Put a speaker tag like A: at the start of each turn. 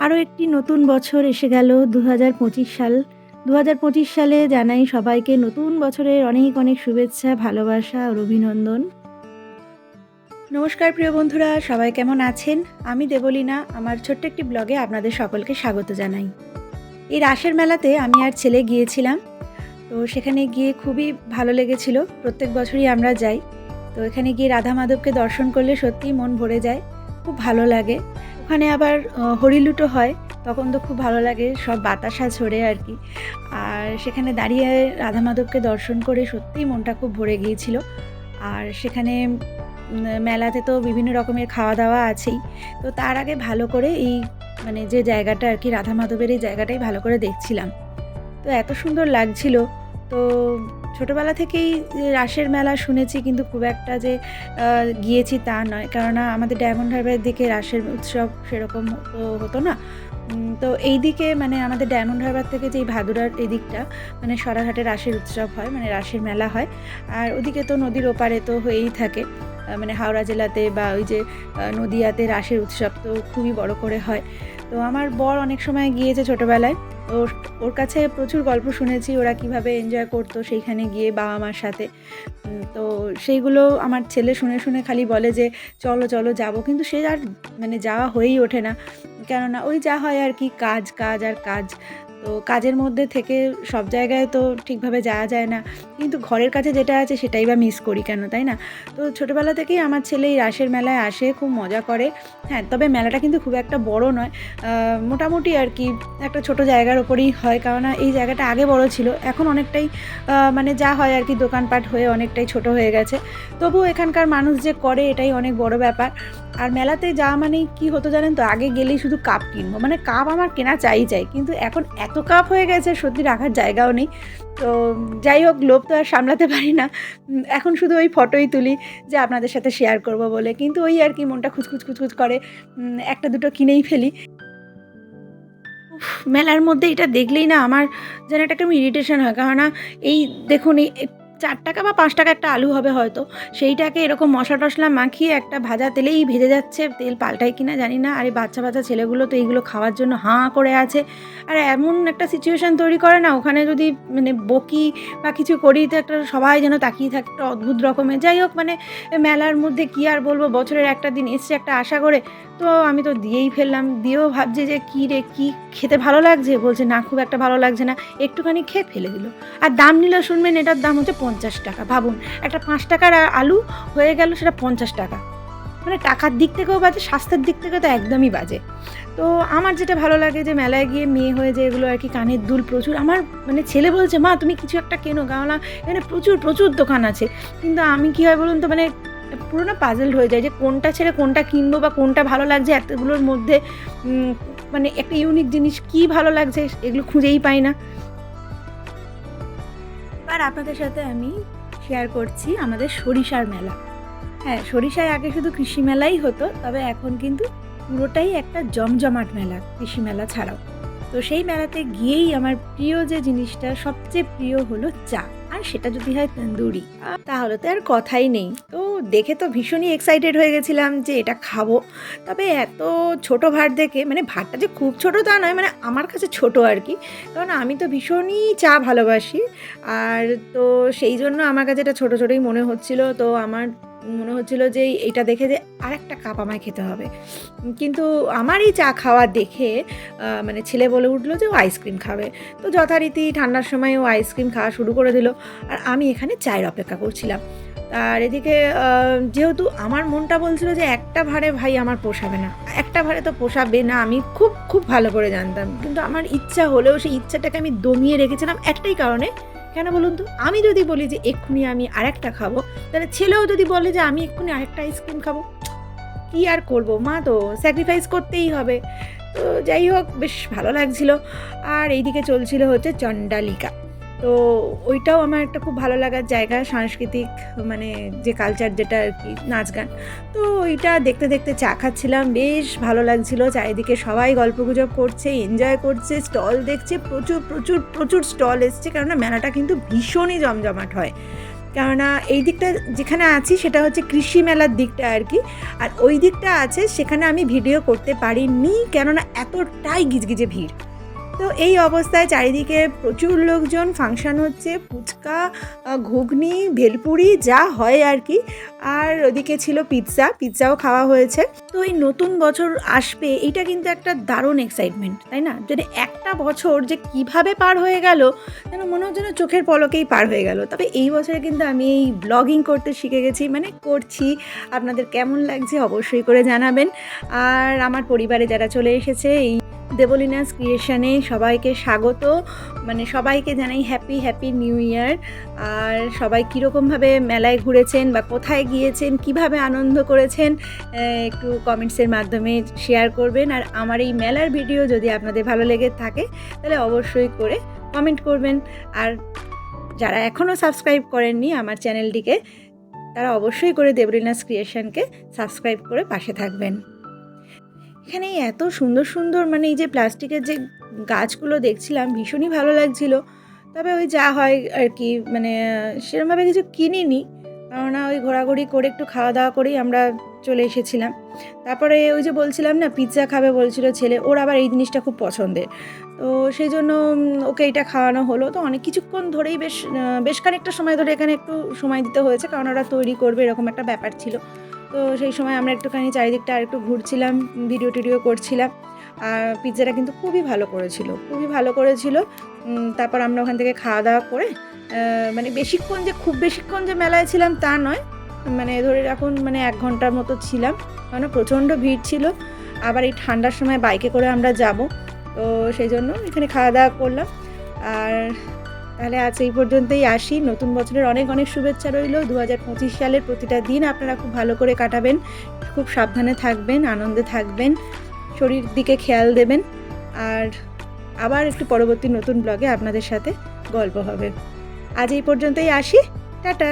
A: আরও একটি নতুন বছর এসে গেল ২০২৫ সাল। ২০২৫ সালে জানাই সবাইকে নতুন বছরের অনেক অনেক শুভেচ্ছা, ভালোবাসা আর অভিনন্দন। নমস্কার প্রিয় বন্ধুরা, সবাই কেমন আছেন? আমি দেবলীনা, আমার ছোট্ট একটি ব্লগে আপনাদের সকলকে স্বাগত জানাই। এই রাসের মেলাতে আমি আর ছেলে গিয়েছিলাম। তো সেখানে গিয়ে খুবই ভালো লেগেছিল। প্রত্যেক বছরই আমরা যাই। তো এখানে গিয়ে রাধা মাধবকে দর্শন করলে সত্যিই মন ভরে যায়, খুব ভালো লাগে। ওখানে আবার হরিলুটো হয়, তখন তো খুব ভালো লাগে, সব বাতাসা ছড়ে আর কি। আর সেখানে দাঁড়িয়ে রাধা মাধবকে দর্শন করে সত্যিই মনটা খুব ভরে গিয়েছিল। আর সেখানে মেলাতে তো বিভিন্ন রকমের খাওয়া দাওয়া আছেই। তো তার আগে ভালো করে এই যে জায়গাটা আর কি, রাধা মাধবের এই জায়গাটাই ভালো করে দেখছিলাম। তো এত সুন্দর লাগছিল। তো ছোটোবেলা থেকেই রাসের মেলা শুনেছি, কিন্তু খুব একটা যে গিয়েছি তা নয়, কেননা আমাদের ডায়মন্ড হারবারের দিকে রাসের উৎসব সেরকম তো হতো না। তো এই দিকে আমাদের ডায়মন্ড হারবার থেকে যে এই ভাদুরার এই দিকটা সরাঘাটে রাসের উৎসব হয়, রাসের মেলা হয়। আর ওদিকে তো নদীর ওপারে তো হয়েই থাকে, হাওড়া জেলাতে বা ওই যে নদিয়াতে রাসের উৎসব তো খুবই বড় করে হয়। তো আমার বর অনেক সময় গিয়েছে ছোটোবেলায়। ওর কাছে প্রচুর গল্প শুনেছি ওরা কিভাবে এনজয় করতো সেইখানে গিয়ে বাবা মার সাথে। তো সেইগুলো আমার ছেলে শুনে শুনে খালি বলে যে চলো চলো যাবো, কিন্তু সে আর যাওয়া হয়েই ওঠে না, কেননা ওই যা হয় আর কি, কাজ কাজ আর কাজ। তো কাজের মধ্যে থেকে সব জায়গায় তো ঠিকভাবে যাওয়া যায় না, কিন্তু ঘরের কাছে যেটা আছে সেটাই বা মিস করি কেন, তাই না? তো ছোটোবেলা থেকেই আমার ছেলে এই রাসের মেলায় আসে, খুব মজা করে। হ্যাঁ, তবে মেলাটা কিন্তু খুব একটা বড় নয়, মোটামুটি আর কি একটা ছোট জায়গার ওপরেই হয়, কেননা এই জায়গাটা আগে বড় ছিল, এখন অনেকটাই যা হয় আর কি দোকানপাট হয়ে অনেকটাই ছোট হয়ে গেছে। তবুও এখানকার মানুষ যে করে এটাই অনেক বড় ব্যাপার। আর মেলাতে যাওয়া মানেই কী হতো জানেন তো, আগে গেলেই শুধু কাপ কিনবো, কাপ আমার কেনা চাই, কিন্তু এখন এত কাপ হয়ে গেছে সত্যি রাখার জায়গাও নেই। তো যাই হোক, লোভ তো আর সামলাতে পারি না, এখন শুধু ওই ফটোই তুলি যে আপনাদের সাথে শেয়ার করব বলে, কিন্তু ওই আর কি মনটা খুঁতখুঁত করে একটা দুটো কিনেই ফেলি। মেলার মধ্যে এটা দেখলেই না আমার যেন একটা কেমন ইরিটেশন হয়, কেননা এই দেখুন এই 4 টাকা বা 5 টাকা একটা আলু হবে হয়তো, সেইটাকে এরকম মশলা টশলা মাখিয়ে একটা ভাজা তেলেই ভেজে যাচ্ছে, তেল পাল্টায় কিনা জানি না। আর এই বাচ্চা বাচ্চা ছেলেগুলো তো এইগুলো খাওয়ার জন্য হাঁ করে আছে। আর এমন একটা সিচুয়েশান তৈরি করে না, ওখানে যদি বকি বা কিছু করি তো একটা সবাই যেন তাকিয়ে থাকে একটা অদ্ভুত রকমের। যাই হোক, মেলার মধ্যে কী আর বলবো, বছরের একটা দিন এসছে একটা আশা করে, তো আমি তো দিয়েই ফেললাম। দিয়েও ভাবছি যে কী রে, কী খেতে ভালো লাগছে? বলছে না, খুব একটা ভালো লাগছে না, একটুখানি খেয়ে ফেলে দিল। আর দাম নিল, শুনবেন, এটার দাম হচ্ছে 50 টাকা। ভাবুন, একটা 5 টাকার আলু হয়ে গেল সেটা 50 টাকা। টাকার দিক থেকেও বাজে, স্বাস্থ্যের দিক থেকে তো একদমই বাজে। তো আমার যেটা ভালো লাগে যে মেলায় গিয়ে মেয়ে হয়ে যে এগুলো আর কি, কানের দুল প্রচুর। আমার ছেলে বলছে মা তুমি কিছু একটা কেনো, কেননা এখানে প্রচুর প্রচুর দোকান আছে। কিন্তু আমি কী হয় বলুন তো, পুরো না পাজলড হয়ে যায় যে কোনটা ছেড়ে কোনটা কিনবো বা কোনটা ভালো লাগছে এতগুলোর মধ্যে। একটা ইউনিক জিনিস কী ভালো লাগছে এগুলো খুঁজেই পাই না। এবার আপনাদের সাথে আমি শেয়ার করছি আমাদের সরিষার মেলা। হ্যাঁ, সরিষায় আগে শুধু কৃষি মেলাই হতো, তবে এখন কিন্তু পুরোটাই একটা জমজমাট মেলা, কৃষি মেলা ছাড়াও। তো সেই মেলাতে গিয়েই আমার প্রিয় যে জিনিসটা, সবচেয়ে প্রিয় হলো চা, আর সেটা যদি হয় তন্দুরি, তাহলে তো আর কথাই নেই। তো দেখে তো ভীষণই এক্সাইটেড হয়ে গেছিলাম যে এটা খাবো। তবে এত ছোট ভাঁড় দেখে, ভাঁড়টা যে খুব ছোট তা নয়, আমার কাছে ছোট আর কি, কারণ আমি তো ভীষণই চা ভালোবাসি। আর তো সেই জন্য আমার কাছে এটা ছোটো ছোটোই মনে হচ্ছিলো। তো আমার মনে হচ্ছিলো যে এইটা দেখে যে আরেকটা কাপ আমায় খেতে হবে। কিন্তু আমার এই চা খাওয়া দেখে ছেলে বলে উঠলো যে ও আইসক্রিম খাবে। তো যথারীতি ঠান্ডার সময় ও আইসক্রিম খাওয়া শুরু করে দিল, আর আমি এখানে চায়ের অপেক্ষা করছিলাম। আর এদিকে যেহেতু আমার মনটা বলছিল যে একটা ভাঁড়ে ভাই আমার পোষাবে না, একটা ভাঁড়ে তো পোষাবে না, আমি খুব খুব ভালো করে জানতাম। কিন্তু আমার ইচ্ছা হলেও সেই ইচ্ছাটাকে আমি দমিয়ে রেখেছিলাম একটাই কারণে। কেন বলুন তো, আমি যদি বলি যে এক্ষুনি আমি আরেকটা খাবো, তাহলে ছেলেও যদি বলে যে আমি এক্ষুনি আরেকটা আইসক্রিম খাবো, কী আর করবো, মা তো স্যাক্রিফাইস করতেই হবে। তো যাই হোক, বেশ ভালো লাগছিল। আর এইদিকে চলছিল হচ্ছে চণ্ডালিকা। তো ওইটাও আমার একটা খুব ভালো লাগার জায়গা, সাংস্কৃতিক যে কালচার যেটা আর কি, নাচ গান। তো ওইটা দেখতে দেখতে চা খাচ্ছিলাম, বেশ ভালো লাগছিল। চারিদিকে সবাই গল্পগুজব করছে, এনজয় করছে, স্টল দেখছে, প্রচুর প্রচুর প্রচুর স্টল এসছে, কেননা মেলাটা কিন্তু ভীষণই জমজমাট হয়। কেননা এই দিকটা যেখানে আছি সেটা হচ্ছে কৃষি মেলার দিকটা আর কি, আর ওই দিকটা আছে সেখানে আমি ভিডিও করতে পারিনি কেননা এতটাই গিজগিজে ভিড়। তো এই অবস্থায় চারিদিকে প্রচুর লোকজন, ফাংশান হচ্ছে, ফুচকা, ঘুগনি, ভেলপুরি যা হয় আর কি, আর ওদিকে ছিল পিৎজাও খাওয়া হয়েছে। তো এই নতুন বছর আসবে এইটা কিন্তু একটা দারুণ এক্সাইটমেন্ট, তাই না? যদি একটা বছর যে কিভাবে পার হয়ে গেল যেন মনে হচ্ছে না চোখের পলকেই পার হয়ে গেল। তবে এই বছরে কিন্তু আমি এই ব্লগিং করতে শিখে গেছি, মানে করছি। আপনাদের কেমন লাগছে অবশ্যই করে জানাবেন। আর আমার পরিবারে যারা চলে এসেছে এই দেবলীনাস ক্রিয়েশনে সবাইকে স্বাগত, মানে সবাইকে জানাই হ্যাপি নিউ ইয়ার। আর সবাই কীরকমভাবে মেলায় ঘুরেছেন বা কোথায় গিয়েছেন, কিভাবে আনন্দ করেছেন একটু কমেন্টসের মাধ্যমে শেয়ার করবেন। আর আমার এই মেলার ভিডিও যদি আপনাদের ভালো লেগে থাকে তাহলে অবশ্যই করে কমেন্ট করবেন। আর যারা এখনও সাবস্ক্রাইব করেননি আমার চ্যানেলটিকে তারা অবশ্যই করে দেবলীনাস ক্রিয়েশনকে সাবস্ক্রাইব করে পাশে থাকবেন। এখানে এত সুন্দর মানে এই যে প্লাস্টিকের যে গাছগুলো দেখছিলাম ভীষণই ভালো লাগছিল। তবে ওই যা হয় আর কি, মানে সেরকমভাবে কিছু কিনিনি, কেননা ওই ঘোরাঘুরি করে একটু খাওয়া দাওয়া করেই আমরা চলে এসেছিলাম। তারপরে ওই যে বলছিলাম না পিৎজা খাবে বলছিল ছেলে, ওর আবার এই জিনিসটা খুব পছন্দের, তো সেই জন্য ওকে এটা খাওয়ানো হলো। তো অনেক কিছুক্ষণ ধরেই বেশ খানিকটা সময় ধরে এখানে একটু সময় দিতে হয়েছে, কারণ ওরা তৈরি করবে এরকম একটা ব্যাপার ছিল। তো সেই সময় আমরা একটুখানি চারিদিকটা আর একটু ঘুরছিলাম, ভিডিও করছিলাম। আর পিৎজাটা কিন্তু খুবই ভালো করেছিল। তারপর আমরা ওখান থেকে খাওয়া দাওয়া করে মানে খুব বেশিক্ষণ যে মেলায় ছিলাম তা নয়, মানে ধরে রাখুন মানে 1 ঘন্টার মতো ছিলাম, কারণ প্রচণ্ড ভিড় ছিল। আবার এই ঠান্ডার সময় বাইকে করে আমরা যাব, তো সেই জন্য এখানে খাওয়া দাওয়া করলাম। আর তাহলে আজ এই পর্যন্তই আসি। নতুন বছরের অনেক শুভেচ্ছা রইল। 2025 সালের প্রতিটা দিন আপনারা খুব ভালো করে কাটাবেন, খুব সাবধানে থাকবেন, আনন্দে থাকবেন, শরীর দিকে খেয়াল দেবেন। আর আবার একটু পরবর্তী নতুন ব্লগে আপনাদের সাথে গল্প হবে। আজ এই পর্যন্তই আসি, টাটা।